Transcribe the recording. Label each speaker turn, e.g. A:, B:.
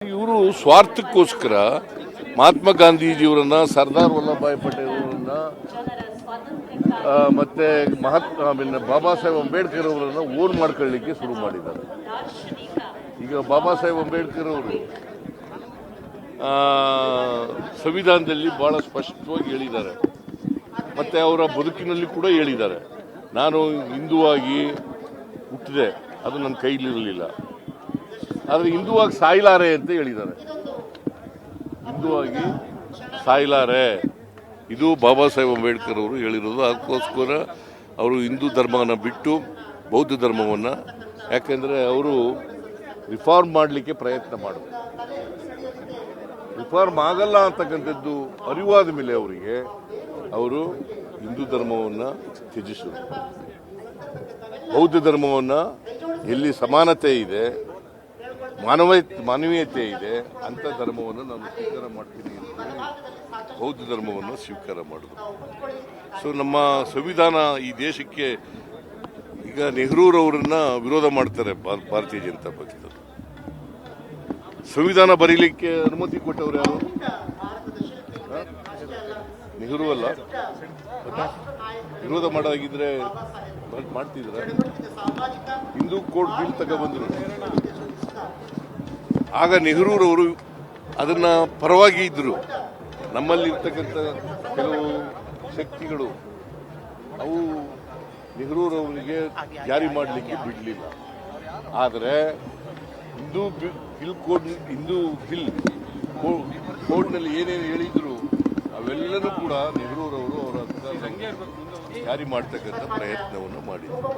A: ಇವರು ಸ್ವಾರ್ಥಕ್ಕೋಸ್ಕರ ಮಹಾತ್ಮ ಗಾಂಧೀಜಿಯವರನ್ನ ಸರ್ದಾರ್ ವಲ್ಲಭಭಾಯಿ ಪಟೇಲ್ ಅವರನ್ನ ಮತ್ತೆ ಬಾಬಾ ಸಾಹೇಬ್ ಅಂಬೇಡ್ಕರ್ ಅವರನ್ನ ಓನ್ ಮಾಡ್ಕೊಳ್ಳಿಕ್ಕೆ ಶುರು ಮಾಡಿದ್ದಾರೆ. ಈಗ ಬಾಬಾ ಸಾಹೇಬ್ ಅಂಬೇಡ್ಕರ್ ಅವರು ಸಂವಿಧಾನದಲ್ಲಿ ಬಹಳ ಸ್ಪಷ್ಟವಾಗಿ ಹೇಳಿದ್ದಾರೆ, ಮತ್ತೆ ಅವರ ಬದುಕಿನಲ್ಲಿ ಕೂಡ ಹೇಳಿದ್ದಾರೆ, ನಾನು ಹಿಂದುವಾಗಿ ಹುಟ್ಟಿದೆ, ಅದು ನನ್ನ ಕೈಲಿರಲಿಲ್ಲ, ಆದರೆ ಹಿಂದುವಾಗಿ ಸಾಯಲಾರೆ ಅಂತ ಹೇಳಿದ್ದಾರೆ. ಹಿಂದುವಾಗಿ ಸಾಯಲಾರೆ, ಇದು ಬಾಬಾ ಸಾಹೇಬ್ ಅಂಬೇಡ್ಕರ್ ಅವರು ಹೇಳಿರೋದು. ಅದಕ್ಕೋಸ್ಕರ ಅವರು ಹಿಂದೂ ಧರ್ಮವನ್ನು ಬಿಟ್ಟು ಬೌದ್ಧ ಧರ್ಮವನ್ನು, ಯಾಕೆಂದರೆ ಅವರು ರಿಫಾರ್ಮ್ ಮಾಡಲಿಕ್ಕೆ ಪ್ರಯತ್ನ ಮಾಡಿದ್ರು. ರಿಫಾರ್ಮ್ ಆಗಲ್ಲ ಅಂತಕ್ಕಂಥದ್ದು ಅರಿವಾದ ಮೇಲೆ ಅವರಿಗೆ ಅವರು ಹಿಂದೂ ಧರ್ಮವನ್ನು ತ್ಯಜಿಸಿದರು. ಬೌದ್ಧ ಧರ್ಮವನ್ನು ಎಲ್ಲಿ ಸಮಾನತೆ ಇದೆ, ಮಾನವೀಯತೆ ಇದೆ ಅಂತ ಧರ್ಮವನ್ನು ನಾನು ಸ್ವೀಕಾರ ಮಾಡ್ತೀನಿ ಅಂತ ಬೌದ್ಧ ಧರ್ಮವನ್ನು ಸ್ವೀಕಾರ ಮಾಡಿದ್ರು. ಸೊ ನಮ್ಮ ಸಂವಿಧಾನ ಈ ದೇಶಕ್ಕೆ ಈಗ ನೆಹರೂರವರನ್ನ ವಿರೋಧ ಮಾಡ್ತಾರೆ ಭಾರತೀಯ ಜನತಾ ಪಕ್ಷದವರು. ಸಂವಿಧಾನ ಬರೀಲಿಕ್ಕೆ ಅನುಮತಿ ಕೊಟ್ಟವರು ಯಾರು? ನೆಹರು ಅಲ್ಲ. ವಿರೋಧ ಮಾಡೋದಾಗಿದ್ರೆ ಮಾಡ್ತಿದ್ರ? ಹಿಂದೂ ಕೋಡ್ ಬಿಲ್ ತಗೊಬಂದ್ರು. ಆಗ ನೆಹರೂರವರು ಅದನ್ನ ಪರವಾಗಿ ಇದ್ರು. ನಮ್ಮಲ್ಲಿ ಇರ್ತಕ್ಕಂಥ ಕೆಲವು ಶಕ್ತಿಗಳು ಅವು ನೆಹರೂರವರಿಗೆ ಜಾರಿ ಮಾಡಲಿಕ್ಕೆ ಬಿಡಲಿಲ್ಲ. ಆದರೆ ಹಿಂದೂ ಬಿಲ್ ಕೋಡ್ನಲ್ಲಿ ಏನೇನು ಹೇಳಿದ್ರು ಅವೆಲ್ಲನೂ ಕೂಡ ನೆಹರೂರವರು ಅವರ ಜಾರಿ ಮಾಡ್ತಕ್ಕಂಥ ಪ್ರಯತ್ನವನ್ನು ಮಾಡಿದರು.